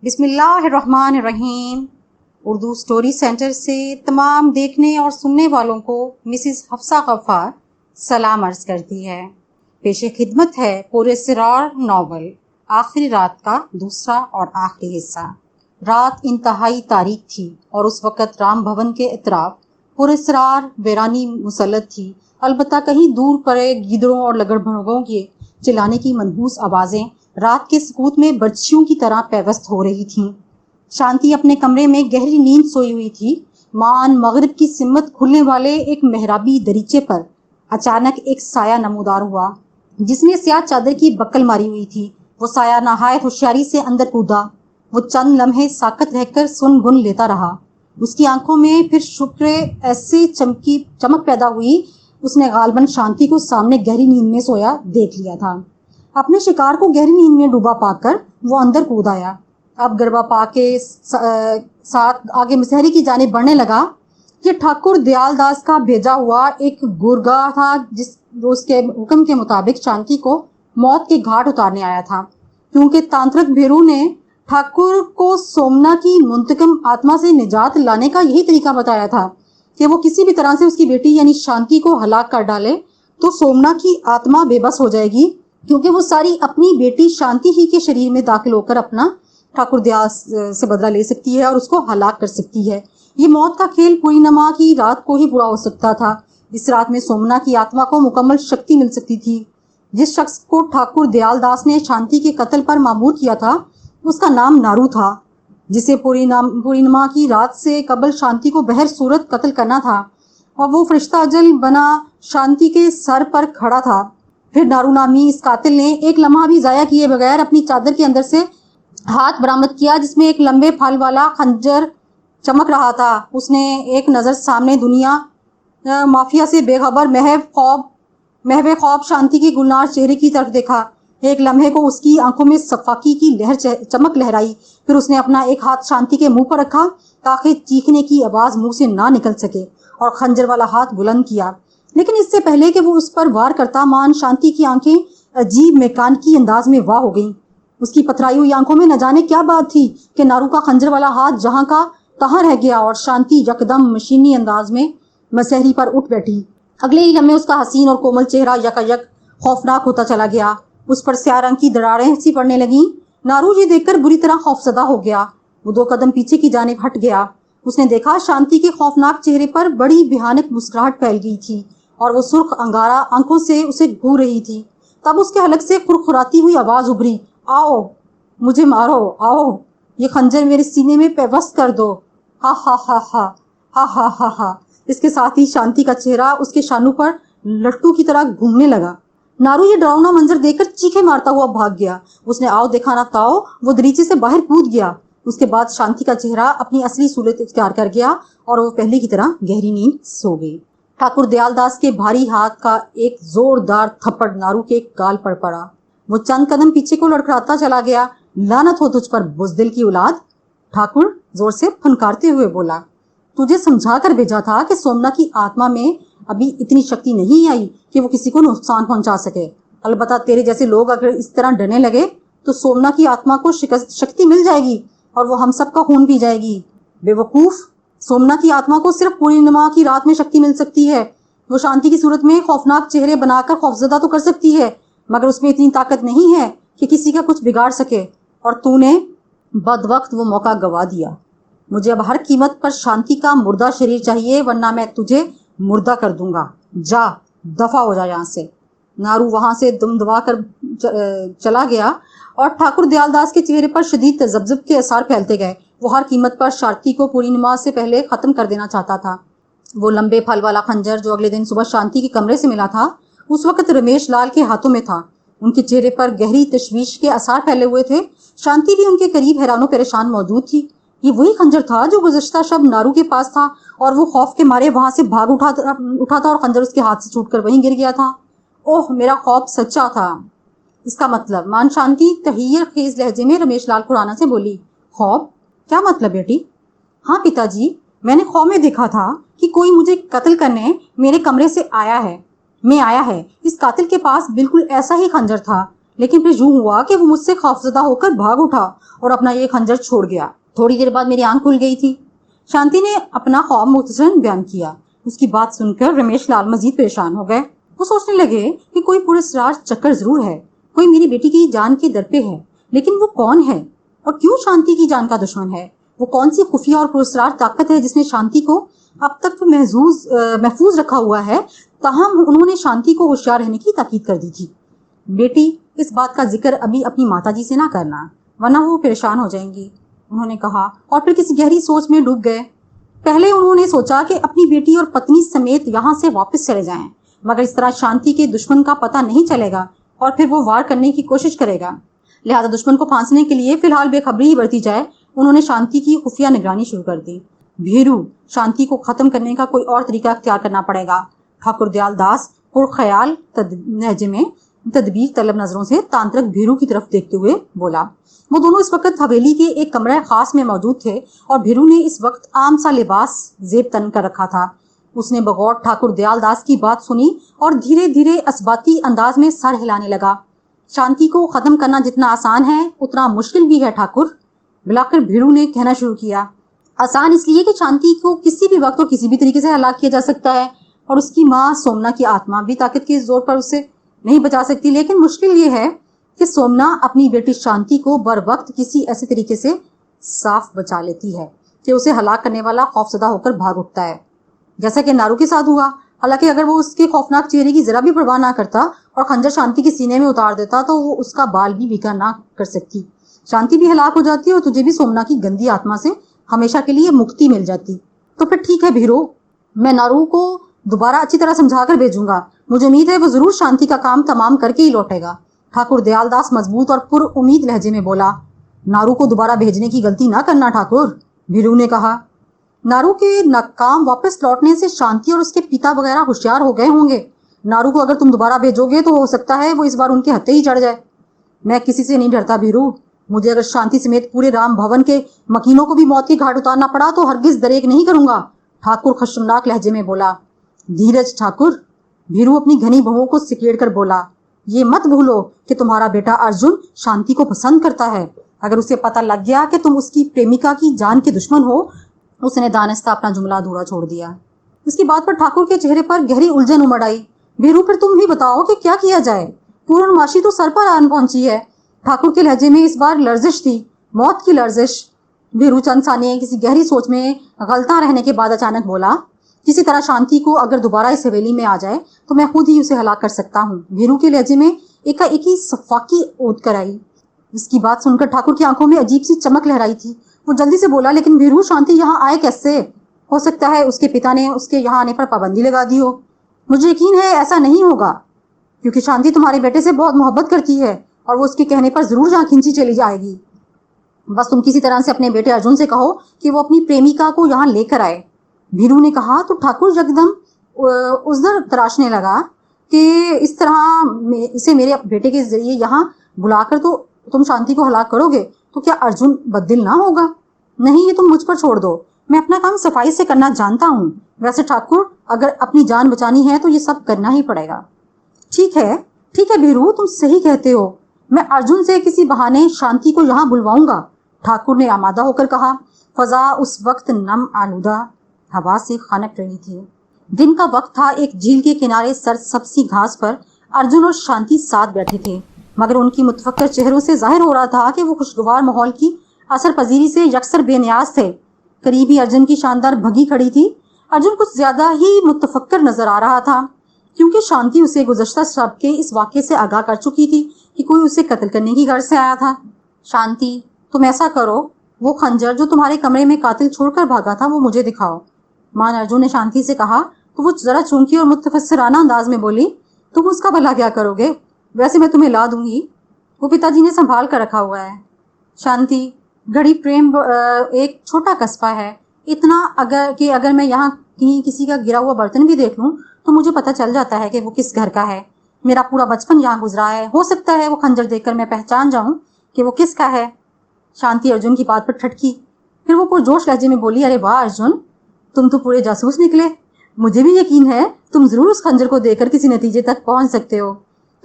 بسم اللہ الرحمن الرحیم۔ اردو سٹوری سینٹر سے تمام دیکھنے اور سننے والوں کو مسز حفصہ غفار سلام عرض کرتی ہے۔ پیش خدمت ہے پراسرار ناول آخری رات کا دوسرا اور آخری حصہ۔ رات انتہائی تاریک تھی اور اس وقت رام بھون کے اطراف پراسرار ویرانی مسلط تھی، البتہ کہیں دور پڑے گیدڑوں اور لگڑ بھڑووں کے چلانے کی منحوس آوازیں رات کے سکوت میں برچھیوں کی طرح پیوست ہو رہی تھیں۔ شانتی اپنے کمرے میں گہری نیند سوئی ہوئی تھی۔ مان مغرب کی سمت کھلنے والے ایک محرابی دریچے پر اچانک ایک سایہ نمودار ہوا جس نے سیاہ چادر کی بکل ماری ہوئی تھی۔ وہ سایہ نہایت ہوشیاری سے اندر کودا۔ وہ چند لمحے ساکت رہ کر سن گن لیتا رہا۔ اس کی آنکھوں میں پھر شکرے ایسے چمک پیدا ہوئی، اس نے غالباً شانتی کو سامنے گہری نیند میں سویا دیکھ لیا تھا۔ اپنے شکار کو گہری نیند میں ڈوبا پا کر وہ اندر کود آیا۔ اب گربا پا کے ساتھ آگے مسہری کی جانب بڑھنے لگا۔ یہ ٹھاکر دیال داس کا بھیجا ہوا ایک گورگا تھا جس اس کے حکم کے مطابق شانتی کو موت کے گھاٹ اتارنے آیا تھا، کیونکہ تانترک بھیرو نے ٹھاکر کو سومنا کی منتقم آتما سے نجات لانے کا یہی طریقہ بتایا تھا کہ وہ کسی بھی طرح سے اس کی بیٹی یعنی شانتی کو ہلاک کر ڈالے تو سومنا کی آتما بے بس ہو جائے گی، کیونکہ وہ ساری اپنی بیٹی شانتی ہی کے شریر میں داخل ہو کر اپنا ٹھاکر دیال سے بدلہ لے سکتی ہے اور اس کو ہلاک کر سکتی ہے۔ یہ موت کا کھیل پورنیما کی رات کو ہی برا ہو سکتا تھا۔ اس رات میں سومنا کی آتما کو مکمل شکتی مل سکتی تھی۔ جس شخص کو ٹھاکر دیال داس نے شانتی کے قتل پر مامور کیا تھا اس کا نام نارو تھا، جسے پورنیما کی رات سے قبل شانتی کو بہر صورت قتل کرنا تھا، اور وہ فرشتہ اجل بنا شانتی کے سر پر کھڑا تھا۔ پھر نارو نامی اس قاتل نے ایک لمحہ بھی ضائع کیے بغیر اپنی چادر کے اندر سے ہاتھ برآمد کیا جس میں ایک لمبے پھال والا خنجر چمک رہا تھا۔ اس نے ایک نظر سامنے دنیا مافیا سے بے خبر محو خواب شانتی کی گلنار چہرے کی طرف دیکھا۔ ایک لمحے کو اس کی آنکھوں میں صفاقی کی چمک لہرائی، پھر اس نے اپنا ایک ہاتھ شانتی کے منہ پر رکھا تاکہ چیخنے کی آواز منہ سے نہ نکل سکے، اور خنجر والا ہاتھ بلند کیا۔ لیکن اس سے پہلے کہ وہ اس پر وار کرتا، مان شانتی کی آنکھیں عجیب میکانیکی انداز میں واہ ہو گئیں۔ اس کی پتھرائی ہوئی آنکھوں میں نہ جانے کیا بات تھی کہ نارو کا خنجر والا ہاتھ جہاں کا تہاں رہ گیا، اور شانتی یکدم مشینی انداز میں مسہری پر اٹھ بیٹھی۔ اگلے ہی لمحے اس کا حسین اور کومل چہرہ یکایک خوفناک ہوتا چلا گیا۔ اس پر سیاہ رنگ کی دراڑیں سی پڑنے لگیں۔ نارو یہ دیکھ کر بری طرح خوفزدہ ہو گیا۔ وہ 2 قدم پیچھے کی جانب ہٹ گیا۔ اس نے دیکھا شانتی کے خوفناک چہرے پر بڑی بھیانک مسکراہٹ پھیل گئی تھی اور وہ سرخ انگارہ آنکھوں سے اسے گھور رہی تھی۔ تب اس کے حلق سے کھرکھراتی ہوئی آواز ابھری، آؤ مجھے مارو، آؤ یہ خنجر میرے سینے میں پیوست کر دو، ہا ہا ہا ہا ہا ہا ہا ہا۔ اس کے ساتھ ہی شانتی کا چہرہ اس کے شانوں پر لٹو کی طرح گھومنے لگا۔ نارو یہ ڈراؤنا منظر دیکھ کر چیخے مارتا ہوا بھاگ گیا۔ اس نے آؤ دیکھا نہ تاؤ وہ دریچے سے باہر کود گیا۔ اس کے بعد شانتی کا چہرہ اپنی اصلی صورت اختیار کر گیا اور وہ پہلے کی طرح گہری نیند سو گئی۔ ٹھاکر دیال داس کے بھاری ہاتھ کا ایک زوردار تھپڑ نارو کے گال پر پڑا۔ وہ چند قدم پیچھے کو لڑکھڑاتا چلا گیا۔ لعنت ہو تجھ پر بزدل کی اولاد، ٹھاکر زور سے پھنکارتے ہوئے بولا۔ تجھے سمجھا کر بھیجا تھا کہ سومنا کی آتما میں ابھی اتنی شکتی نہیں آئی کہ وہ کسی کو نقصان پہنچا سکے، البتہ تیرے جیسے لوگ اگر اس طرح ڈرنے لگے تو سومنا کی آتما کو شکتی مل جائے گی اور وہ ہم سب کا خون پی جائے گی۔ بے وقوف، سومنا کی آتما کو صرف پورنیما کی رات میں شکتی مل سکتی ہے۔ وہ شانتی کی صورت میں خوفناک چہرے بنا کر خوفزدہ تو کر سکتی ہے، مگر اس میں اتنی طاقت نہیں ہے کہ کسی کا کچھ بگاڑ سکے، اور تو نے بد وقت وہ موقع گوا دیا۔ مجھے اب ہر قیمت پر شانتی کا مردہ شریر چاہیے، ورنہ میں تجھے مردہ کر دوں گا۔ جا دفع ہو جا یہاں سے۔ نارو وہاں سے دم دبا کر چلا گیا اور ٹھاکر دیال داس کے چہرے پر شدید تذبذب کے آثار پھیلتے گئے۔ وہ ہر قیمت پر شانتی کو پورنیما سے پہلے ختم کر دینا چاہتا تھا۔ وہ لمبے پھل والا خنجر جو اگلے دن صبح شانتی کے کمرے سے ملا تھا اس وقت رمیش لال کے ہاتھوں میں تھا۔ ان کے چہرے پر گہری تشویش کے آثار پھیلے ہوئے تھے۔ شانتی بھی ان کے قریب حیران و پریشان موجود تھی۔ یہ وہی خنجر تھا جو گزشتہ شب نارو کے پاس تھا، اور وہ خوف کے مارے وہاں سے بھاگ اٹھا تھا اور خنجر اس کے ہاتھ سے چھوٹ کر وہیں گر گیا تھا۔ اوہ میرا خوف سچا تھا۔ اس کا مطلب، مان شانتی تحیر خیز لہجے میں رمیش لال کھرانا سے بولی۔ خوف؟ کیا مطلب بیٹی؟ ہاں پتا جی، میں نے خواب میں دیکھا تھا کہ کوئی مجھے قتل کرنے میرے کمرے سے آیا ہے۔ اس قاتل کے پاس بالکل ایسا ہی خنجر تھا، लेकिन फिर यूं हुआ कि वो मुझसे खौफजदा होकर भाग उठा और अपना ये खंजर छोड़ गया। थोड़ी देर बाद मेरी आंख खुल गई थी। शांति ने अपना ख्वाब मुख्तसरन बयान किया। उसकी बात सुनकर रमेश लाल मजीद परेशान हो गए। वो सोचने लगे कि कोई पुरस्कार चक्कर जरूर है, कोई मेरी बेटी की जान के दर पे है, लेकिन वो कौन है और क्यों शांति की जान का दुश्मन है? वो कौन सी खुफिया और पुरस्कार ताकत है जिसने शांति को अब तक तो महफूज रखा हुआ है, ताहम उन्होंने शांति को होशियार रहने की ताकीद कर दी थी। बेटी, इस बात का जिक्र अभी अपनी माताजी से ना करना, वरना वो परेशान हो जाएंगी, उन्होंने कहा और फिर किसी गहरी सोच में डूब गए। पहले उन्होंने सोचा कि अपनी बेटी और पत्नी समेत यहाँ से वापस चले जाएं, मगर इस तरह शांति के दुश्मन का पता नहीं चलेगा और फिर वो वार करने की कोशिश करेगा। लिहाजा दुश्मन को फांसने के लिए फिलहाल बेखबरी ही बरती जाए। उन्होंने शांति की खुफिया निगरानी शुरू कर दी। भीरू, शांति को खत्म करने का कोई और तरीका अख्तियार करना पड़ेगा, ठाकुर दयाल दास पुरख्याल लहजे में तदबीर तलब नजरों से तांत्रिक भीरू की तरफ देखते हुए बोला। वो दोनों इस वक्त हवेली के एक कमरे खास में मौजूद थे और भीरू ने इस वक्त आम सा लिबास जेब तन कर रखा था। उसने बगौर ठाकुर दयाल दास की बात सुनी और धीरे धीरे असबाती अंदाज में सर हिलाने लगा। शांति को खत्म करना जितना आसान है उतना मुश्किल भी है ठाकुर, मिलाकर भीरू ने कहना शुरू किया। आसान इसलिए कि शांति को किसी भी वक्त और किसी भी तरीके से हलाक किया जा सकता है और उसकी माँ सोमना की आत्मा भी ताकत के जोर पर उसे नहीं बचा सकती, लेकिन मुश्किल ये है कि सोमना अपनी बेटी शांति को बर वक्त किसी ऐसे तरीके से साफ बचा लेती है कि उसे हलाक करने वाला खौफजदा होकर भाग उठता है, जैसा कि नारू के साथ हुआ। हालांकि अगर वो उसके खौफनाक चेहरे की जरा भी परवाह ना करता और खंजर शांति के सीने में उतार देता तो वो उसका बाल भी बिका ना कर सकती। शांति भी हलाक हो जाती और तुझे भी सोमना की गंदी आत्मा से हमेशा के लिए मुक्ति मिल जाती। तो फिर ठीक है भीरो, मैं नारू को दोबारा अच्छी तरह समझा कर भेजूंगा। मुझे उम्मीद है वो जरूर शांति का काम तमाम करके ही लौटेगा, ठाकुर दयाल दास मजबूत और पुर उम्मीद लहजे में बोला। नारू को दोबारा भेजने की गलती ना करना ठाकुर, भीरू ने कहा। नारू के नाकाम वापस लौटने से शांति और उसके पिता वगैरह होशियार हो गए होंगे। नारू को अगर तुम दोबारा भेजोगे तो हो सकता है वो इस बार उनके हत्थे ही चढ़ जाए। मैं किसी से नहीं डरता भीरू, मुझे अगर शांति समेत पूरे राम भवन के मकीनों को भी मौत की घाट उतारना पड़ा तो हरगिज दरेक नहीं करूंगा, ठाकुर खशमनाक लहजे में बोला। धीरज ठाकुर, भीरू अपनी घनी बहुओं को सिकेड़ कर बोला। ये मत भूलो कि तुम्हारा बेटा अर्जुन शांति को पसंद करता है। अगर उसे पता लग गया कि तुम उसकी प्रेमिका की जान के दुश्मन हो। उसने दानिस्ता अपना जुमला अधूरा छोड़ दिया। इसकी बात पर ठाकुर के चेहरे पर गहरी उलझन उमड़ आई। भीरू, फिर तुम ही बताओ कि क्या किया जाए? पूर्णमासी तो सर पर आन पहुंची है। ठाकुर के लहजे में इस बार लर्जिश थी, मौत की लर्जिश। भीरू चंद साने किसी गहरी सोच में गलता रहने के बाद अचानक बोला, किसी तरह शांति को अगर दोबारा इस हवेली में आ जाए तो मैं खुद ही उसे हलाक कर सकता हूँ। भीरू के लहजे में एकाएक ही सफाकी ओद कर आई। इसकी बात सुनकर ठाकुर की आंखों में अजीब सी चमक लहराई थी। वो जल्दी से बोला, लेकिन भीरू, शांति यहाँ आए कैसे? हो सकता है उसके पिता ने उसके यहाँ आने पर पाबंदी लगा दी हो। मुझे यकीन है ऐसा नहीं होगा, क्योंकि शांति तुम्हारे बेटे से बहुत मोहब्बत करती है और वो उसके कहने पर जरूर जहाँ खिंची चली जाएगी। बस तुम किसी तरह से अपने बेटे अर्जुन से कहो कि वो अपनी प्रेमिका को यहाँ लेकर आए, भीरू ने कहा। तो ठाकुर यकदम उधर तराशने लगा कि इस तरह इसे मेरे बेटे के जरिए यहाँ बुलाकर तो तुम शांति को हलाक करोगे तो क्या अर्जुन बददिल ना होगा? नहीं, ये तुम मुझ पर छोड़ दो, मैं अपना काम सफाई से करना जानता हूँ। वैसे ठाकुर, अगर अपनी जान बचानी है तो ये सब करना ही पड़ेगा। ठीक है भीरू, तुम सही कहते हो। मैं अर्जुन से किसी बहाने शांति को यहाँ बुलवाऊंगा, ठाकुर ने आमादा होकर कहा। फजा उस वक्त नम आलूदा हवा से खनक रही थी। दिन का वक्त था। एक झील के किनारे सरसब्ज़ घास पर अर्जुन और शांति साथ बैठे थे, मगर उनकी मुतफक्कर चेहरों से जाहिर हो रहा था कि वो खुशगवार माहौल की असर पजीरी से यकसर बेनियाज थे। करीबी अर्जुन की शानदार भगी खड़ी थी। अर्जुन कुछ ज्यादा ही मुतफक्कर नजर आ रहा था, क्योंकि शांति उसे गुज़श्ता शब के इस वाक़े से आगाह कर चुकी थी कि कोई उसे कत्ल करने की गर्ज से आया था। शांति, तुम ऐसा करो, वो खंजर जो तुम्हारे कमरे में कातिल छोड़कर भागा था वो मुझे दिखाओ, मान अर्जुन ने शांति से कहा। तो वो जरा चौंकी और मुतफस्सिराना अंदाज में बोली, तुम उसका भला क्या करोगे? वैसे मैं तुम्हें ला दूंगी, वो पिताजी ने संभाल कर रखा हुआ है। शांति, घड़ी प्रेम एक छोटा कस्बा है, इतना अगर मैं यहाँ कहीं किसी का गिरा हुआ बर्तन भी देख लूँ तो मुझे पता चल जाता है कि वो किस घर का है। मेरा पूरा बचपन यहाँ गुजरा है, हो सकता है वो खंजर देखकर मैं पहचान जाऊँ कि वो किसका है। शांति अर्जुन की बात पर ठटकी, फिर वो पुरजोश लहजे में बोली, अरे वाह अर्जुन, तुम तो पूरे जासूस निकले। मुझे भी यकीन है तुम जरूर उस खंजर को देखकर किसी नतीजे तक पहुंच सकते हो।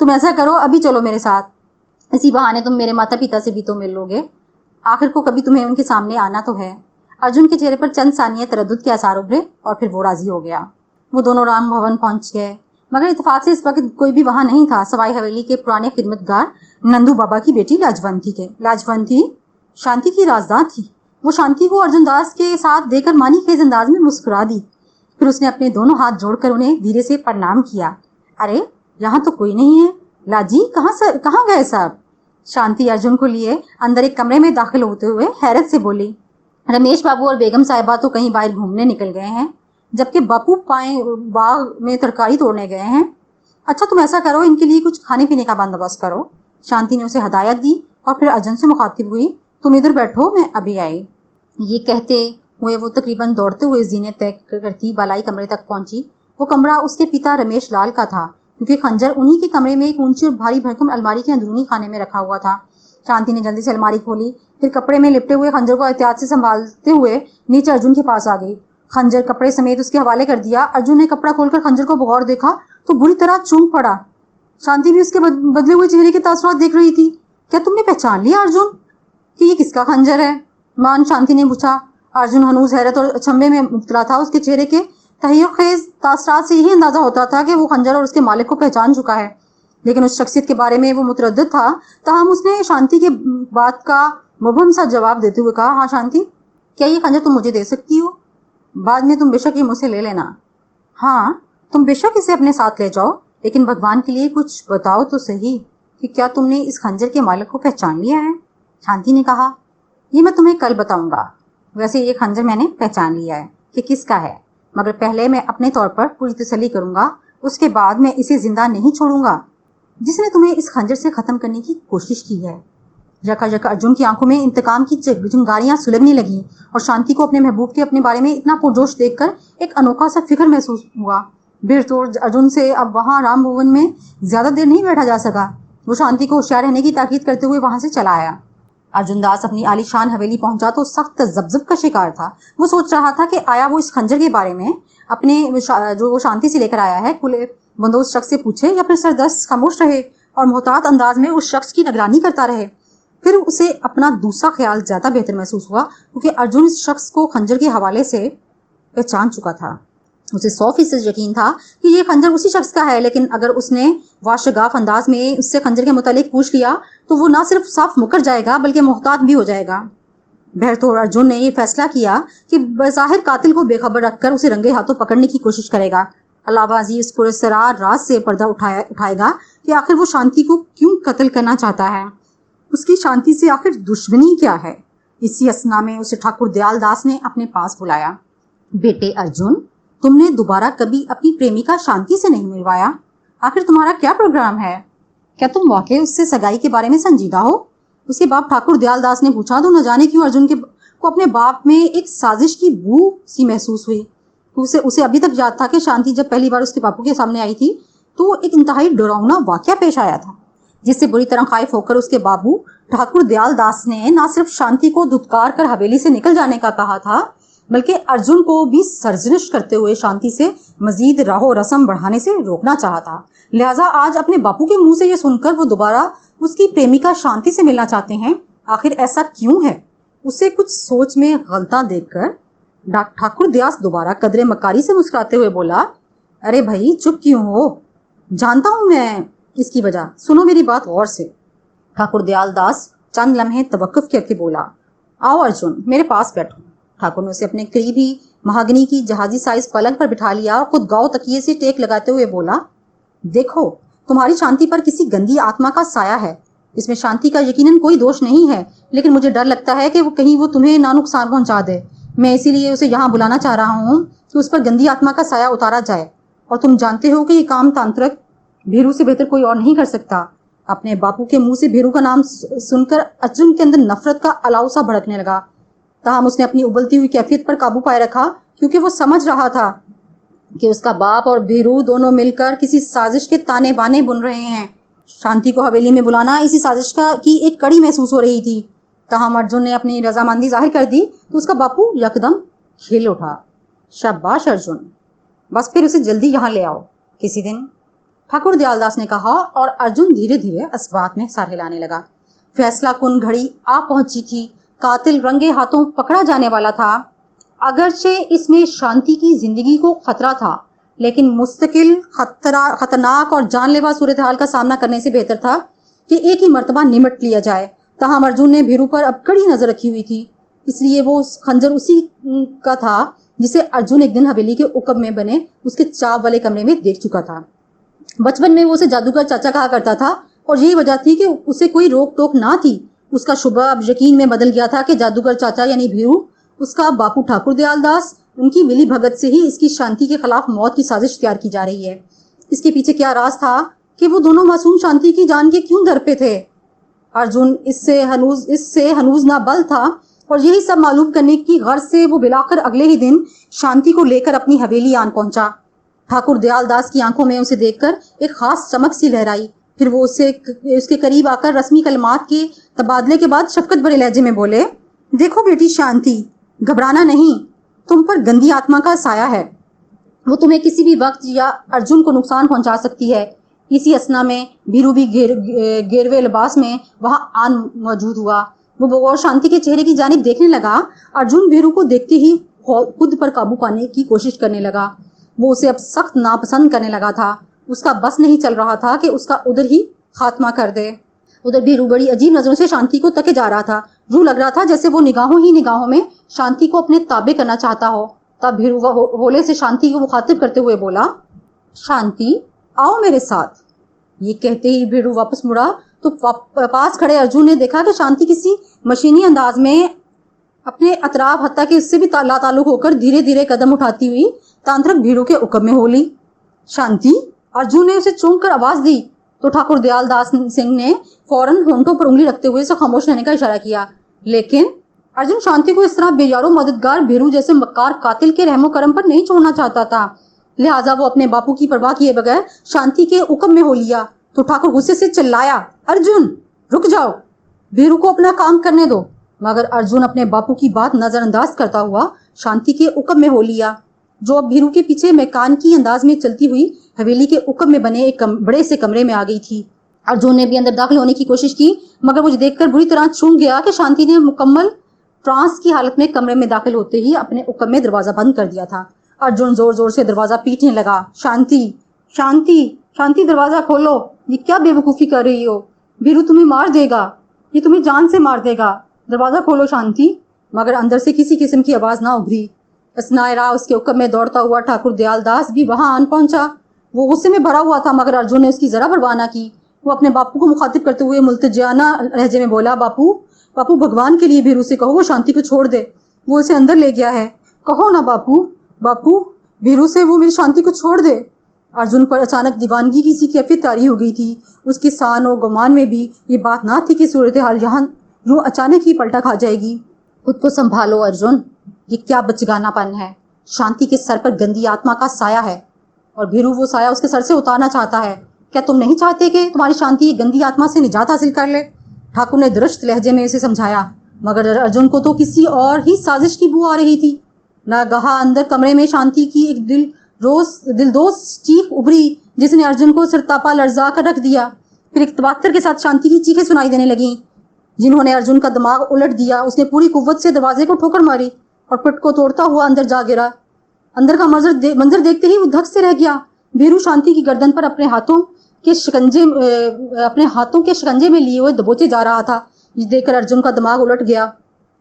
तुम ऐसा करो, अभी चलो मेरे साथ। इसी बहाने तुम मेरे माता पिता से भी तो मिल लोगे, आखिर को कभी तुम्हें उनके सामने आना तो है। अर्जुन के चेहरे पर चंद सानिये तरद्दुद के आसार उभरे और फिर वो राजी हो गया। वो दोनों राम भवन पहुंच गए, मगर इत्तेफाक से इस वक्त कोई भी वहां नहीं था। सवाई हवेली के पुराने खिदमतगार नंदू बाबा की बेटी लाजवंती शांति की राजदार थी। वो शांति को अर्जुन दास के साथ देकर मानी खेज अंदाज में मुस्कुरा दी। फिर उसने अपने दोनों हाथ जोड़कर उन्हें धीरे से प्रणाम किया। अरे यहाँ तो कोई नहीं है, लाजी कहाँ गए साहब? शांति अर्जुन को लिए अंदर एक कमरे में दाखिल होते हुए हैरत से बोली, रमेश बाबू और बेगम साहिबा तो कहीं बाहर घूमने निकल गए हैं, जबकि बापू बाग में तरकारी तोड़ने गए हैं। अच्छा तुम ऐसा करो, इनके लिए कुछ खाने पीने का बंदोबस्त करो। शांति ने उसे हदायत दी और फिर अर्जुन से मुखातिब हुई, तुम इधर बैठो, मैं अभी आई। ये कहते हुए वो तकरीबन दौड़ते हुए जीने तय करती बालाई कमरे तक पहुंची। वो कमरा उसके पिता रमेश लाल का था, क्योंकि खंजर उन्हीं के कमरे में एक ऊंची और भारी भरकम अलमारी के अंदरूनी खाने में रखा हुआ था। शांति ने जल्दी से अलमारी खोली, फिर कपड़े में लिपटे हुए खंजर को एहतियात से संभालते हुए नीचे अर्जुन के पास आ गई। खंजर कपड़े समेत उसके हवाले कर दिया। अर्जुन ने कपड़ा खोलकर खंजर को बगौर देखा तो बुरी तरह चूक पड़ा। शांति भी उसके बदले हुए चेहरे के तासुरात देख रही थी। क्या तुमने पहचान लिया अर्जुन कि ये किसका खंजर है? मान शांति ने पूछा। अर्जुन हनूज हैरत और अचंभे में मुब्तला था। उसके चेहरे के तहय्युखेज तासुरात से यही अंदाजा होता था कि वो खंजर और उसके मालिक को पहचान चुका है, लेकिन उस शख्सियत के बारे में वो मुतरद्दिद था। ताहम उसने शांति के बात का मुबहम सा जवाब देते हुए कहा, हाँ शांति, क्या ये खंजर तुम मुझे दे सकती हो? बाद में तुम बेशक ये मुझसे ले लेना। हाँ तुम बेशक इसे अपने साथ ले जाओ, लेकिन भगवान के लिए कुछ बताओ तो सही कि क्या तुमने इस खंजर के मालिक को पहचान लिया है? शांति ने कहा, ये मैं तुम्हें कल बताऊंगा। वैसे ये खंजर मैंने पहचान लिया है कि किसका है, मगर पहले मैं अपने तौर पर पूरी तसल्ली करूंगा, उसके बाद मैं इसे जिंदा नहीं छोड़ूंगा। जिसने तुम्हें इस खंजर से खत्म करने की कोशिश की है। यका यका अर्जुन की आंखों में इंतकाम की चिंगारियां सुलगने लगी और शांति को अपने महबूब के अपने बारे में इतना पुरजोश देखकर एक अनोखा सा फिक्र महसूस हुआ। बिरतोड़ अर्जुन से अब वहां राम भवन में ज्यादा देर नहीं बैठा जा सका। वो शांति को होशियार रहने की ताकीद करते हुए वहां से चला आया। अर्जुन दास अपनी आलीशान हवेली पहुंचा तो सख्त जबजब का शिकार था। वो सोच रहा था कि आया वो इस खंजर के बारे में अपने जो वो शांति से लेकर आया है खुले बंदोबस्त शख्स से पूछे, या फिर सरदस्त खामोश रहे और मोहतात अंदाज में उस शख्स की निगरानी करता रहे। फिर उसे अपना दूसरा ख्याल ज्यादा बेहतर महसूस हुआ, क्योंकि अर्जुन इस शख्स को खंजर के हवाले से पहचान चुका था। उसे 100% यकीन था कि ये खंजर उसी शख्स का है, लेकिन अगर उसने वाशगाफ अंदाज में उससे खंजर के मुतालिक पूछ लिया तो वो ना सिर्फ साफ मुकर जाएगा बल्कि मोहतात भी हो जाएगा। बहरतौर अर्जुन ने ये फैसला किया कि बज़ाहिर कातिल को बेखबर रखकर उसे रंगे हाथों पकड़ने की कोशिश करेगा। अलावा इस पुरस्कार राज से पर्दा उठाएगा कि आखिर वो शांति को क्यों कत्ल करना चाहता है, उसकी शांति से आखिर दुश्मनी क्या है। इसी असना में उसे ठाकुर दयाल दास ने अपने पास बुलाया। बेटे अर्जुन, तुमने दोबारा कभी अपनी प्रेमिका शांति से नहीं मिलवाया, आखिर तुम्हारा क्या प्रोग्राम है? क्या तुम वाकई उससे सगाई के बारे में संजीदा हो? उसके बाप ठाकुर दयाल दास ने पूछा तो न जाने क्यों अर्जुन को अपने बाप में एक साजिश की बू सी महसूस हुई। उसे अभी तक याद था कि शांति जब पहली बार उसके बापू के सामने आई थी तो एक इंतहाई डरावना वाकया पेश आया था, जिससे बुरी तरह खाइफ होकर उसके बाबू ठाकुर दयाल दास ने न सिर्फ शांति को धुतकार कर हवेली से निकल जाने का कहा था, बल्कि अर्जुन को भी सरजनिश करते हुए शांति से मजीद राहो रस्म बढ़ाने से रोकना चाहा था। लिहाजा आज अपने बापू के मुंह से ये सुनकर वो दोबारा उसकी प्रेमिका शांति से मिलना चाहते हैं। आखिर ऐसा क्यों है? उसे कुछ सोच में गलता देखकर ठाकुर दयास दोबारा कदरे मकारी से मुस्कुराते हुए बोला, अरे भाई चुप क्यों हो? जानता हूं मैं इसकी वजह, सुनो मेरी बात गौर से। ठाकुर दयाल दास चंद लम्हे तवक्कुफ करके बोला, आओ अर्जुन मेरे पास बैठो। ठाकुर ने उसे अपने करीबी महागनी की जहाजी साइज पलंग पर बिठा लिया और खुद गाँव तकिए से टेक लगाते हुए बोला, देखो तुम्हारी शांति पर किसी गंदी आत्मा का साया है। इसमें शांति का यकीनन कोई दोष नहीं है, लेकिन मुझे डर लगता है कि वो तुम्हें ना नुकसान पहुंचा दे। मैं इसीलिए उसे यहाँ बुलाना चाह रहा हूँ कि उस पर गंदी आत्मा का साया उतारा जाए। और तुम जानते हो कि ये काम तांत्रिक भीरू से बेहतर कोई और नहीं कर सकता। अपने बापू के मुंह से भीरू का नाम सुनकर अर्जुन के अंदर नफरत का अलाव सा भड़कने लगा। ताहम उसने अपनी उबलती हुई कैफियत पर काबू पाए रखा, क्योंकि वो समझ रहा था कि उसका बाप और भीरू दोनों मिलकर किसी साजिश के ताने बाने बुन रहे हैं। शांति को हवेली में बुलाना इसी साजिश की एक कड़ी महसूस हो रही थी। ताहम अर्जुन ने अपनी रजामंदी जाहिर कर दी तो उसका बापू यकदम खेल उठा। शाबाश अर्जुन, बस फिर उसे जल्दी यहाँ ले आओ किसी दिन। ठाकुर दयालदास ने कहा और अर्जुन धीरे धीरे इस बात में सर हिलाने लगा। फैसला कुन घड़ी आ पहुंची थी। कातिल रंगे हाथों पकड़ा जाने वाला था। अगरचे इसमें शांति की जिंदगी को खतरा था, लेकिन मुस्तकिल खतरनाक और जानलेवा सूरत हाल का सामना करने से बेहतर था कि एक ही मर्तबा निमट लिया जाए। ताहम अर्जुन ने भीरू पर अब कड़ी नजर रखी हुई थी, इसलिए वो खंजर उसी का था जिसे अर्जुन एक दिन हवेली के उकब में बने उसके चाव वाले कमरे में देख चुका था। बचपन में वो उसे जादूगर चाचा कहा करता था और यही वजह थी कि उसे कोई रोक टोक ना थी। उसका शुबा अब यकीन में बदल गया था कि जादूगर चाचा यानी भीरू, उसका बापू ठाकुर दयालदास, उनकी मिली भगत से ही इसकी शांति के खिलाफ मौत की साजिश तैयार की जा रही है। इसके पीछे क्या राज था कि वो दोनों मासूम शांति की जान के क्यों डर पे थे। अर्जुन इससे हनूज ना बल था और यही सब मालूम करने की गर्ज से वो बिलाकर अगले ही दिन शांति को लेकर अपनी हवेली आन पहुंचा। ठाकुर दयालदास की आंखों में उसे देखकर एक खास चमक सी लहराई। फिर वो उसके करीब आकर रस्मी कलमात के तबादले के बाद शफकत भरे लहजे में बोले, देखो बेटी शांति, घबराना नहीं, तुम पर गंदी आत्मा का साया है। वो तुम्हें किसी भी वक्त या अर्जुन को नुकसान पहुंचा सकती है। इसी असना में भीरू भी गेरवे लिबास में वहां आन मौजूद हुआ। वो बगौर शांति के चेहरे की जानिब देखने लगा। अर्जुन भीरू को देखते ही खुद पर काबू पाने की कोशिश करने लगा। वो उसे अब सख्त नापसंद करने लगा था। उसका बस नहीं चल रहा था कि उसका उधर ही खात्मा कर दे। उधर भीरू बड़ी अजीब नजरों से शांति को तके जा रहा था। यूं लग रहा था जैसे वो निगाहों में शांति को अपने ताबे करना चाहता हो। तब भीरू होले से शांति को मुखातिब करते हुए बोला, शांति आओ मेरे साथ। ये कहते ही भीरू वापस मुड़ा तो पास खड़े अर्जुन ने देखा कि शांति किसी मशीनी अंदाज में अपने अतराफ हत्ता के उससे भी लाताल्लुक होकर धीरे धीरे कदम उठाती हुई तांत्रिक भीरू के उकब में हो ली। शांति, अर्जुन ने उसे चूम कर आवाज दी तो ठाकुर दयालदास सिंह ने फौरन होंठों पर उंगली रखते हुए उसे खामोश रहने का इशारा किया। लेकिन अर्जुन शांति को इस तरह बेयारो मददगार भीरू जैसे मक्कार कातिल के रहमो करम पर नहीं छोड़ना चाहता था। लिहाजा वो अपने बापू की परवाह किए बगैर शांति के उकब में हो लिया। तो ठाकुर गुस्से से चिल्लाया, अर्जुन रुक जाओ, भीरू को अपना काम करने दो। मगर अर्जुन अपने बापू की बात नजरअंदाज करता हुआ शांति के उकब में हो लिया, जो अब भीरू के पीछे मैकान की अंदाज में चलती हुई हवेली के उकब में बने एक बड़े से कमरे में आ गई थी। अर्जुन ने भी अंदर दाखिल होने की कोशिश की, मगर मुझे देखकर बुरी तरह चूक गया कि शांति ने मुकम्मल ट्रांस की हालत में कमरे में दाखिल होते ही अपने उकब में दरवाजा बंद कर दिया था। अर्जुन जोर जोर से दरवाजा पीटने लगा, शांति शांति शांति, दरवाजा खोलो, ये क्या बेवकूफी कर रही हो, भीरू तुम्हें मार देगा, ये तुम्हें जान से मार देगा, दरवाजा खोलो शांति। मगर अंदर से किसी किस्म की आवाज ना उभरी। असनाए राह उसके उकब में दौड़ता हुआ ठाकुर दयालदास भी वहां आन पहुंचा। वो गुस्से में भरा हुआ था, मगर अर्जुन ने उसकी जरा परवाह ना की। वो अपने बापू को मुखातिब करते हुए मुल्तजियाना लहजे में बोला, बापू बापू, भगवान के लिए भीरू से कहो वो शांति को छोड़ दे, वो उसे अंदर ले गया है, कहो ना बापू, बापू भीरू से वो मेरी शांति को छोड़ दे। अर्जुन पर अचानक दीवानगी की सी कैफियत तारी हो गई थी। उसके सान और गुमान में भी ये बात ना थी कि सूरत हाल यहाँ यूं अचानक ही पलटा खा जाएगी। खुद को संभालो अर्जुन, ये क्या बचगानापन है। शांति के सर पर गंदी आत्मा का साया है और भीरू वो साया उसके सर से उतारना चाहता है। क्या तुम नहीं चाहते कि तुम्हारी शांति गंदी आत्मा से निजात हासिल कर ले? ठाकुर ने दुरुस्त लहजे में उसे समझाया, मगर अर्जुन को तो किसी और ही साजिश की बू आ रही थी। नागहा अंदर कमरे में शांति की एक दिलदोज चीख उभरी, जिसने अर्जुन को सिरतापा लर्जा कर रख दिया। फिर एक तबख्तर के साथ शांति की चीखें सुनाई देने लगी, जिन्होंने अर्जुन का दिमाग उलट दिया। उसने पूरी कुव्वत से दरवाजे को ठोकर मारी और पिट को तोड़ता हुआ अंदर जा गिरा। अंदर का मंजर देखते ही वो धक से रह गया। भीरू शांति की गर्दन पर अपने हाथों के शिकंजे में लिए हुए दबोचे जा रहा था। ये देखकर अर्जुन का दिमाग उलट गया।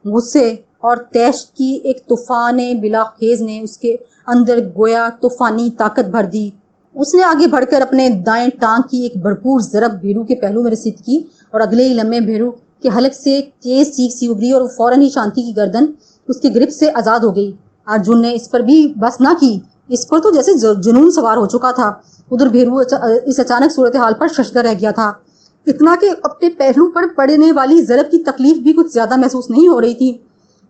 गुस्से और तैश की एक तूफान बिलाखेज ने उसके अंदर गोया तूफानी ताकत भर दी। उसने आगे बढ़कर अपने दाएं टांग की एक भरपूर जरब भीरू के पहलू में रसीद की और अगले ही लम्हे भीरू के हलक से तेज चीख सी उभरी और फौरन ही शांति की गर्दन उसकी ग्रिप से आजाद हो गई। अर्जुन ने इस पर भी बस ना की, इस पर तो जैसे जुनून सवार हो चुका था। उधर भीरू इस अचानक सूरत हाल पर शशदा रह गया था, इतना कि अपने पहलू पर पड़ने वाली जरब की तकलीफ भी कुछ ज्यादा महसूस नहीं हो रही थी।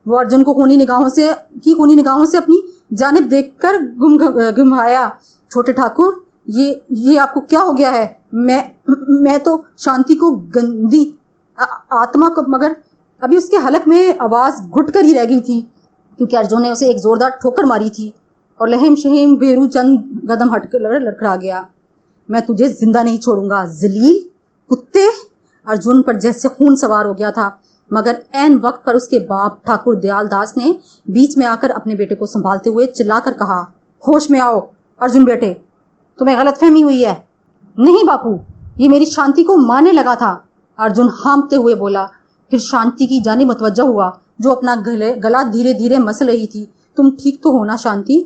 वो अर्जुन को खूनी निगाहों से अपनी जानिब देखकर घुमाया। छोटे ठाकुर, ये आपको क्या हो गया है? मैं तो शांति को गंदी आत्मा को, मगर अभी उसके हलक में आवाज घुट कर ही रह गई थी, क्योंकि अर्जुन ने उसे एक जोरदार ठोकर मारी थी और लहम शहीम भीरू चंद कदम हटकर लड़खड़ा गया। मैं तुझे जिंदा नहीं छोड़ूंगा जलील कुत्ते। अर्जुन पर जैसे खून सवार हो गया था, मगर ऐन वक्त पर उसके बाप ठाकुर दयाल दास ने बीच में आकर अपने बेटे को संभालते हुए चिल्लाकर कहा, होश में आओ अर्जुन बेटे, तुम्हें गलतफहमी हुई है। नहीं बापू, ये मेरी शांति को मारने लगा था, अर्जुन हांफते हुए बोला। फिर शांति की जानिब मुतवज्जह हुआ, जो अपना गला धीरे धीरे मसल रही थी। तुम ठीक तो हो ना शांति?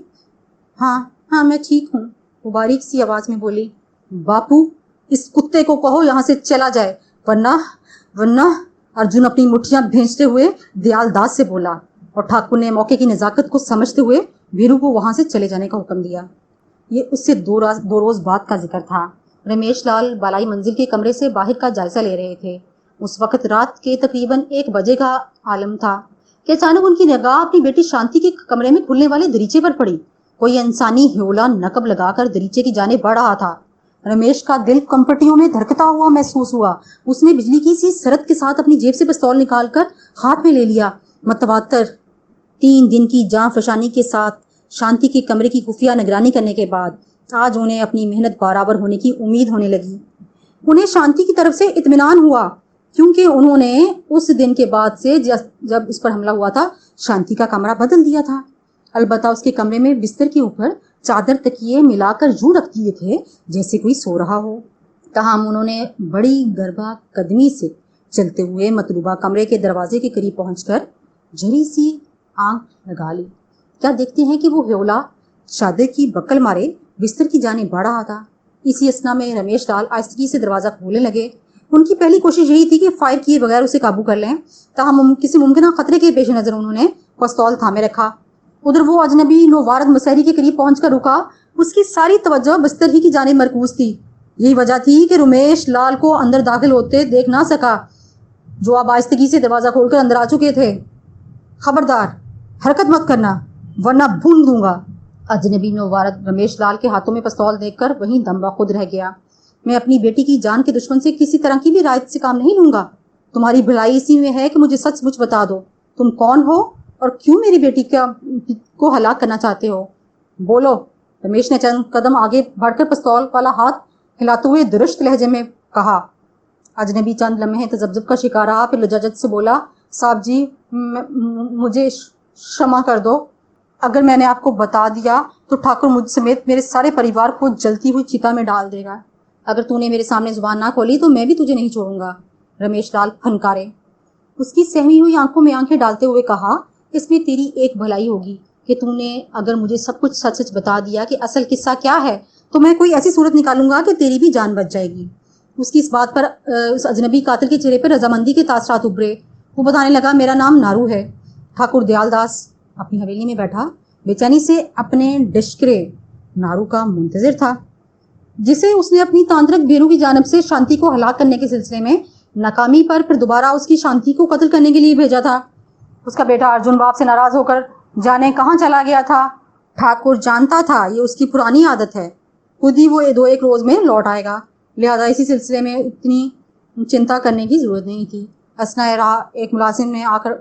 हाँ हाँ मैं ठीक हूँ, वो बारीक सी आवाज में बोली। बापू, इस कुत्ते को कहो यहाँ से चला जाए, वरना वरना अर्जुन अपनी मुट्ठियां भेजते हुए दयाल दास से बोला, और ठाकुर ने मौके की नजाकत को समझते हुए वीरू को वहां से चले जाने का हुक्म दिया। ये उससे दो रोज बाद का जिक्र था। रमेश लाल बालाई मंजिल के कमरे से बाहर का जायजा ले रहे थे। उस वक्त रात के तकरीबन 1 बजे का आलम था कि अचानक उनकी निगाह अपनी बेटी शांति के कमरे में खुलने वाले दरीचे पर पड़ी। कोई इंसानी ह्योला नकब लगाकर दरीचे की जाने बढ़ रहा था। रमेश का दिल कंपटियों में धड़कता हुआ महसूस हुआ। उसने बिजली की सी सरत के साथ अपनी जेब से पिस्तौल निकालकर हाथ में ले लिया। मतवातर 3 दिन की जान फशानी के साथ शांति के कमरे की खुफिया निगरानी करने के बाद आज उन्हें अपनी मेहनत बराबर होने की उम्मीद होने लगी। उन्हें शांति की तरफ से इत्मीनान हुआ, क्योंकि उन्होंने उस दिन के बाद से जब उस पर हमला हुआ था शांति का कमरा बदल दिया था। अलबत्ता उसके कमरे में बिस्तर के ऊपर चादर तकिए मिलाकर यूं रख दिए थे जैसे कोई सो रहा हो। तमाम उन्होंने बड़ी गरबा कदमी से चलते हुए मतलूबा कमरे के दरवाजे के करीब पहुंचकर जरी सी आंख लगा ली। क्या देखते हैं कि वो ह्योला चादर की बक्कल मारे बिस्तर की जाने बढ़ रहा था। इसी असना में रमेश लाल आहिस्तगी से दरवाजा खोलने लगे। उनकी पहली कोशिश यही थी कि फायर किए बगैर उसे काबू कर लें। ताहम किसी मुमकिन खतरे के पेश नजर उन्होंने पिस्तौल थामे रखा। उधर वो अजनबी नौवारद मुसहरी के करीब पहुंचकर रुका। उसकी सारी तवज्जो बिस्तर ही की जानिब मरकूज थी। यही वजह थी कि रमेश लाल को अंदर दाखिल होते देख ना सका, जो अब आहिस्तगी से दरवाजा खोलकर अंदर आ चुके थे। खबरदार, हरकत मत करना, वरना भून दूंगा। अजनबी नौवारद रमेश लाल के हाथों में पिस्तौल देखकर वहीं दम्बा खुद रह गया। मैं अपनी बेटी की जान के दुश्मन से किसी तरह की भी रायत से काम नहीं लूंगा। तुम्हारी भलाई इसी में है कि मुझे सचमुच बता दो, तुम कौन हो और क्यों मेरी बेटी को हलाक करना चाहते हो? बोलो। रमेश ने चंद कदम आगे बढ़कर पिस्तौल वाला हाथ हिलाते हुए दुरुस्त लहजे में कहा। अजनबी चंद लम्हे तजब्जुब का शिकार रहा, फिर लजाजत से बोला, साहब जी, मुझे क्षमा कर दो। अगर मैंने आपको बता दिया तो ठाकुर मुझ समेत मेरे सारे परिवार को जलती हुई चिता में डाल देगा। अगर तूने मेरे सामने जुबान ना खोली तो मैं भी तुझे नहीं छोड़ूंगा। रमेश लाल फनकारे। उसकी सहमी हुई आंखों में आंखें डालते हुए कहा, इसमें तेरी एक भलाई होगी कि तूने अगर मुझे सब कुछ सच सच बता दिया कि असल किस्सा क्या है, तो मैं कोई ऐसी सूरत निकालूंगा कि तेरी भी जान बच जाएगी। उसकी इस बात पर उस अजनबी कातिल के चेहरे पर रजामंदी के तासरात उभरे। वो बताने लगा, मेरा नाम नारू है। ठाकुर दयाल दास अपनी हवेली में बैठा बेचैनी से अपने डिश्करे नारू का मुंतजिर था, जिसे उसने अपनी तांत्रिक बेरू की जानब से शांति को हलाक करने के सिलसिले में नाकामी पर फिर दोबारा उसकी शांति को कत्ल करने के लिए भेजा था। उसका बेटा अर्जुन बाप से नाराज होकर जाने कहाँ चला गया था। ठाकुर जानता था ये उसकी पुरानी आदत है, खुद ही वो 2-1 रोज में लौट आएगा, लिहाजा इसी सिलसिले में इतनी चिंता करने की जरूरत नहीं थी। असना राह एक मुलाजिम ने आकर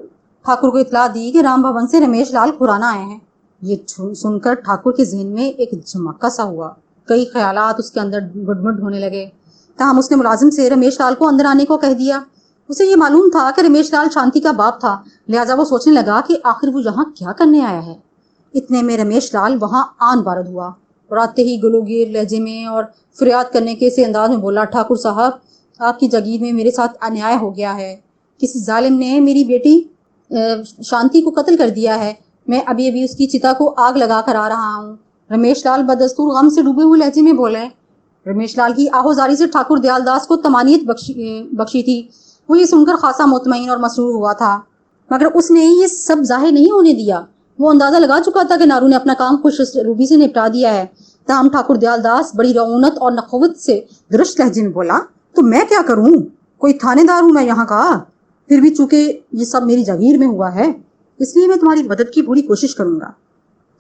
ठाकुर को इतला दी कि राम भवन से रमेश लाल खुराना आए हैं। ये सुनकर ठाकुर के जहन में एक झमक्का सा हुआ। कई ख्यालात उसके अंदर गुडमुड होने लगे। ताहम उसने मुलाजिम से रमेश लाल को अंदर आने को कह दिया। उसे ये मालूम था कि रमेश लाल शांति का बाप था, लिहाजा वो सोचने लगा कि आखिर वो यहाँ क्या करने आया है। इतने में रमेश लाल वहाँ आन बारद हुआ और आते ही गलोगीर लहजे में और फरियाद करने के से अंदाज में बोला, ठाकुर साहब, आपकी जागीर में मेरे साथ अन्याय हो गया है। किसी जालिम ने मेरी बेटी शांति को कत्ल कर दिया है। मैं अभी अभी उसकी चिता को आग लगा कर आ रहा हूँ। रमेश लाल बदस्तूर गम से डूबे हुए लहजे में बोले। रमेश लाल की आहोजारी से ठाकुर दयाल दास को तमानियत बख्शी थी। वो ये सुनकर खासा मुतमईन और मसरूर हुआ था, मगर उसने ये सब जाहिर नहीं होने दिया। वो अंदाजा लगा चुका था कि नारू ने अपना काम खुश रूबी से निपटा दिया है। ताहम ठाकुर दयाल दास बड़ी रऊनत और नखवत से दुरुस्त लहजे में बोला, तो मैं क्या करूं? कोई थानेदार हूं मैं यहाँ का? फिर भी चूंकि ये सब मेरी जागीर में हुआ है, इसलिए मैं तुम्हारी मदद की पूरी कोशिश करूंगा।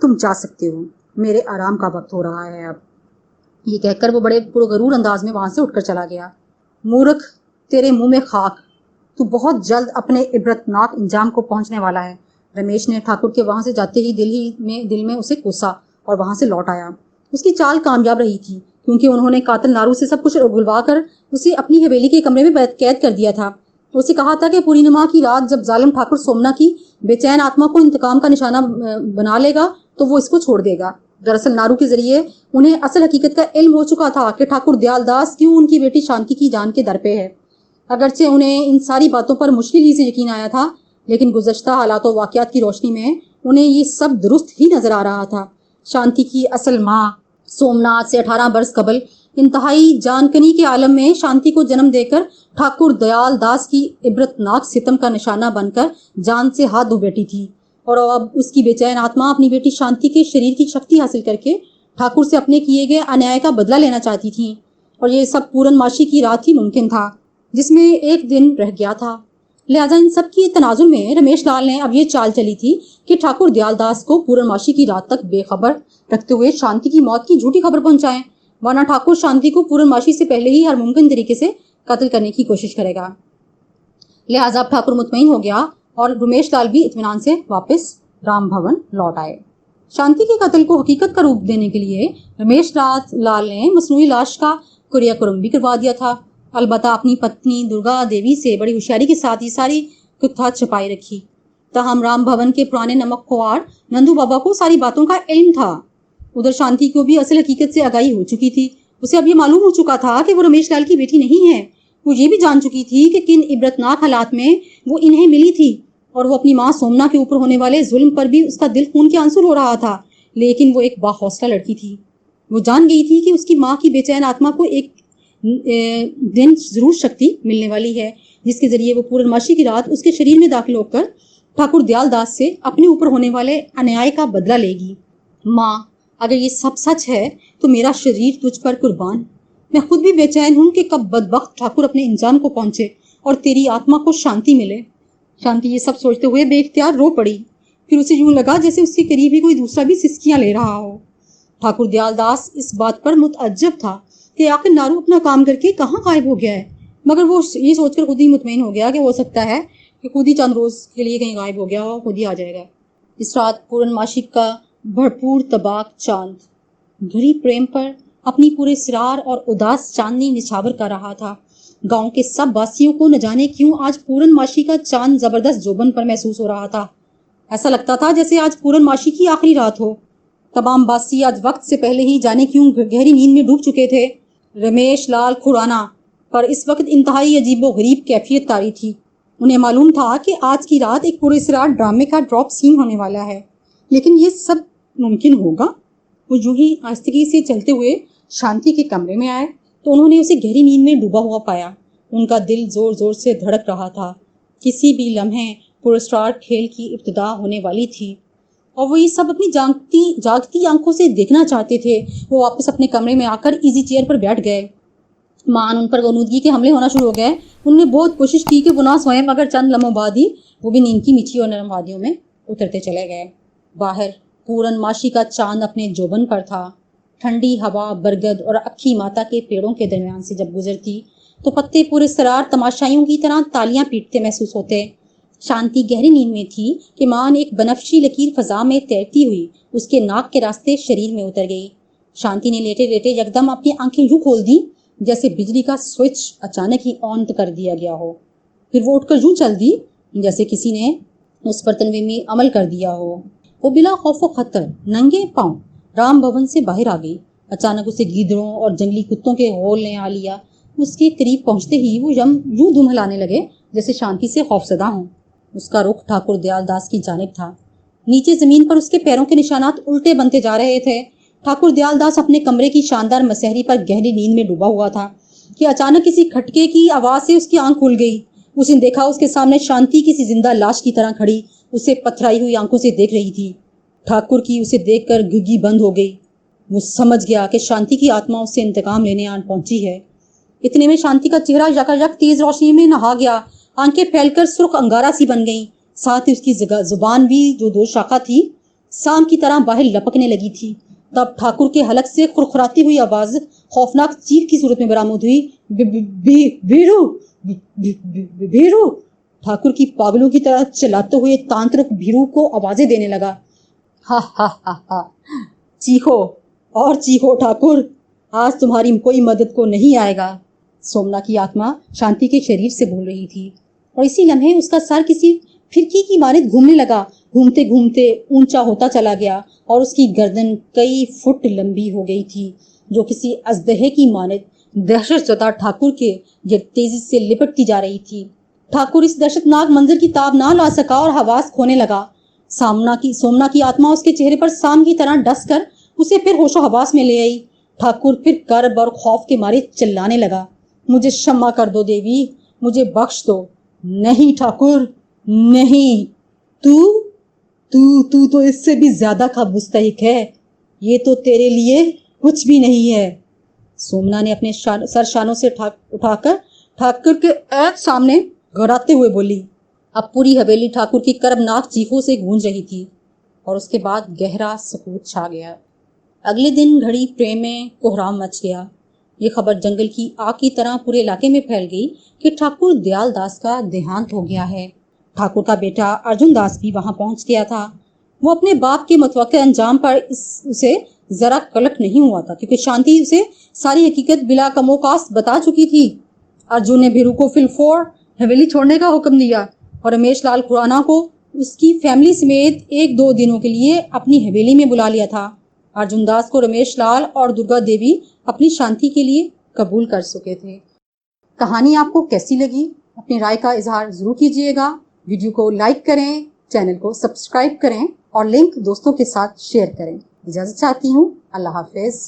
तुम जा सकते हो, मेरे आराम का वक्त हो रहा है अब। ये कहकर वो बड़े पुरगरूर अंदाज में वहां से उठकर चला गया। मूर्ख, तेरे मुंह में खाक, तू बहुत जल्द अपने इबरतनाक इंजाम को पहुंचने वाला है। रमेश ने ठाकुर के वहां से जाते ही दिल में उसे कोसा और वहां से लौट आया। उसकी चाल कामयाब रही थी क्योंकि उन्होंने कातिल नारू से सब कुछ उगलवा कर उसे अपनी हवेली के कमरे में कैद कर दिया था। उसे कहा था कि पूर्णिमा की रात जब जालिम ठाकुर सोमना की बेचैन आत्मा को इंतकाम का निशाना बना लेगा तो वो इसको छोड़ देगा। दरअसल नारू के जरिए उन्हें असल हकीकत का इल्म हो चुका था कि ठाकुर दयाल दास क्यों उनकी बेटी शांति की जान के दर पे है। अगरचे उन्हें इन सारी बातों पर मुश्किल ही से यकीन आया था, लेकिन गुज़श्ता हालात और वाक़यात की रोशनी में उन्हें ये सब दुरुस्त ही नजर आ रहा था। शांति की असल माँ सोमनाथ से 18 बरस कबल इंतहाई जानकनी के आलम में शांति को जन्म देकर ठाकुर दयाल दास की इबरतनाक सितम का निशाना बनकर जान से हाथ धो बैठी थी, और अब उसकी बेचैन आत्मा अपनी बेटी शांति के शरीर की शक्ति हासिल करके ठाकुर से अपने किए गए अन्याय का बदला लेना चाहती थी। और ये सब पूर्णमासी की रात ही मुमकिन था, जिसमें एक दिन रह गया था। लिहाजा इन सब की तनाजुर में रमेश लाल ने अब ये चाल चली थी कि ठाकुर दयाल दास को पूर्णमासी की रात तक बेखबर रखते हुए शांति की मौत की झूठी खबर पहुंचाएं, वरना ठाकुर शांति को पूर्णमासी से पहले ही हर मुमकिन तरीके से कत्ल करने की कोशिश करेगा। लिहाजा अब ठाकुर मुतमईन हो गया और रमेश लाल भी इत्मीनान से वापस राम भवन लौट आए। शांति के कत्ल को हकीकत का रूप देने के लिए रमेश लाल ने मसनूई लाश का कुरिया-कुरम भी करवा दिया था। अलबत्ता अपनी पत्नी दुर्गा देवी से बड़ी होशियारी के साथ ही सारी कुत्था छुपाई रखी। ताहम राम भवन के पुराने नमक खुआर नंदू बाबा को सारी बातों का इल्म था। उधर शांति को भी असल हकीकत से आगाही हो चुकी थी। उसे अब ये मालूम हो चुका था कि वो रमेश लाल की बेटी नहीं है। वो ये भी जान चुकी थी कि किन इबरतनाक हालात में वो इन्हें मिली थी, और वो अपनी माँ सोमना के ऊपर होने वाले जुल्म पर भी उसका दिल खून के आंसू रो रहा था। लेकिन वो एक बाहौसला लड़की थी। वो जान गई थी कि उसकी माँ की बेचैन आत्मा को एक दिन जरूर शक्ति मिलने वाली है, जिसके जरिए वो पूर्णमासी की रात उसके शरीर में दाखिल होकर ठाकुर दयाल दास से अपने ऊपर होने वाले अन्याय का बदला लेगी। माँ, अगर ये सब सच है तो मेरा शरीर तुझ पर कुर्बान। मैं खुद भी बेचैन हूँ कि कब बदबख्त ठाकुर अपने इंजाम को पहुंचे और तेरी आत्मा को शांति मिले। शांति ये सब सोचते हुए बेख्तियार रो पड़ी। फिर उसे यूं लगा जैसे उसके करीब ही कोई दूसरा भी सिसकियां ले रहा हो। ठाकुर दयाल दास इस बात पर मुतअज्जब था कि आखिर नारू अपना काम करके कहाँ गायब हो गया है, मगर वो ये सोचकर खुद ही मुतमईन हो गया कि हो सकता है कि खुद ही चंद रोज के लिए कहीं गायब हो गया हो, खुद ही आ जाएगा। इस रात पूर्णमासी का भरपूर तबाक चांद घड़ी प्रेम पर अपनी पूरे सिरार और उदास चांदनी निछावर कर रहा था। गांव के सब वासियों को न जाने क्यों आज पूर्णमासी का चांद जबरदस्त जोबन पर महसूस हो रहा था। ऐसा लगता था जैसे आज पूर्णमासी की आखिरी रात हो। तमाम वासी आज वक्त से पहले ही जाने क्यों गहरी नींद में डूब चुके थे। रमेश लाल खुराना पर इस वक्त इंतहाई अजीबो गरीब कैफियत तारी थी। उन्हें मालूम था कि आज की रात एक पूरे सिरार ड्रामे का ड्रॉप सीन होने वाला है, लेकिन ये सब मुमकिन होगा? वो यूं ही आस्तिकी से चलते हुए शांति के कमरे में आए तो उन्होंने उसे गहरी नींद में डूबा हुआ पाया। उनका दिल जोर जोर से धड़क रहा था। किसी भी लम्हे पुरस्कार खेल की इब्तिदा होने वाली थी और वो ये सब अपनी जागती आंखों से देखना चाहते थे। वो वापस अपने कमरे में आकर इजी चेयर पर बैठ गए। मान उन पर गनूदगी के हमले होना शुरू हो गए। उन्होंने बहुत कोशिश की कि वो ना सोएं, मगर चंद लम्हों बाद ही वो भी नींद की मीठी और नरम वादियों में उतरते चले गए। बाहर पूर्णमासी का चांद अपने जोबन पर था। ठंडी हवा बरगद और अक्खी माता के पेड़ों के दरमियान से जब गुजरती तो पत्ते पूरे सरार तमाशाइयों की तरह तालियां पीटते महसूस होते। शांति गहरी नींद में थी कि मान एक बनफशी लकीर फजा में तैरती हुई उसके नाक के रास्ते शरीर में उतर गई। शांति ने लेटे लेटे यकदम अपनी आंखें यूं खोल दी जैसे बिजली का स्विच अचानक ही ऑन कर दिया गया हो। फिर वो उठकर यूं चल दी जैसे किसी ने उस पर तनवीमी अमल कर दिया हो। वो बिला खौफ व खतर नंगे पांव राम भवन से बाहर आ गई। अचानक उसे गीदड़ों और जंगली कुत्तों के होल ने आ लिया। उसके करीब पहुंचते ही वो यूं धूम हिलाने लगे जैसे शांति से खौफजदा हों। उसका रुख ठाकुर दयाल दास की जानिब था। नीचे जमीन पर उसके पैरों के निशानात उल्टे बनते जा रहे थे। ठाकुर दयाल दास अपने कमरे की शानदार मसहरी पर गहरी नींद में डूबा हुआ था कि अचानक किसी खटके की आवाज से उसकी आंख खुल गई। उसने देखा उसके सामने शांति किसी जिंदा लाश की तरह खड़ी उसे पथराई हुई आंखों से देख रही थी। ठाकुर की उसे देखकर गुग्गी बंद हो गई। वो समझ गया कि शांति की आत्मा उससे इंतकाम लेने आन पहुंची है। इतने में शांति का चेहरा यकायक तेज रोशनी में नहा गया। आंखें फैलकर सुर्ख अंगारा सी बन गईं। साथ ही उसकी जुबान भी जो दो शाखा थी सांप की तरह बाहर लपकने लगी थी। तब ठाकुर के हलक से खुरखुराती हुई आवाज खौफनाक चीख की सूरत में बरामद हुई। भीरू भीरू। ठाकुर की पागलों की तरह चलाते हुए तांत्रिक भीरू को आवाजें देने लगा। हा हा हा हा, चीखो और चीखो ठाकुर, आज तुम्हारी कोई मदद को नहीं आएगा। सोमना की आत्मा शांति के शरीर से बोल रही थी और इसी लम्हे उसका सर किसी फिरकी की मानद घूमने लगा। घूमते घूमते ऊंचा होता चला गया और उसकी गर्दन कई फुट लंबी हो गई थी, जो किसी अजदहे की मानद दहशतज़दा ठाकुर के गिर्द तेजी से लिपटती जा रही थी। ठाकुर इस दहशतनाक मंजर की ताब ना ला सका और हवास खोने लगा। सोमना की आत्मा उसके चेहरे पर सांप की तरह डस कर उसे फिर होशो हवास में ले आई। ठाकुर फिर कर्ब और खौफ के मारे चिल्लाने लगा, मुझे क्षमा कर दो देवी, मुझे बख्श दो। नहीं ठाकुर, नहीं, तू तू तू तो इससे भी ज्यादा का मुस्तहिक है। ये तो तेरे लिए कुछ भी नहीं है। सोमना ने अपने सर शानों से उठाकर ठाकुर के एक सामने घराते हुए बोली। अब पूरी हवेली ठाकुर की कर्बनाक चीखों से गूंज रही थी और उसके बाद गहरा सुकूत छा गया। अगले दिन घड़ी प्रेम में कोहराम मच गया। ये खबर जंगल की आग की तरह पूरे इलाके में फैल गई कि ठाकुर दयाल दास का देहांत हो गया है। ठाकुर का बेटा अर्जुन दास भी वहां पहुंच गया था। वो अपने बाप के मुतवक्के अंजाम पर उसे जरा कलक नहीं हुआ था, क्योंकि शांति उसे सारी हकीकत बिला कमोकास बता चुकी थी। अर्जुन ने भिरू को फिलफोर हवेली छोड़ने का हुक्म दिया और रमेश लाल खुराना को उसकी फैमिली समेत 1-2 दिनों के लिए अपनी हवेली में बुला लिया था। अर्जुन दास को रमेश लाल और दुर्गा देवी अपनी शांति के लिए कबूल कर चुके थे। कहानी आपको कैसी लगी? अपनी राय का इजहार जरूर कीजिएगा। वीडियो को लाइक करें, चैनल को सब्सक्राइब करें और लिंक दोस्तों के साथ शेयर करें। इजाजत चाहती हूँ। अल्लाह हाफिज।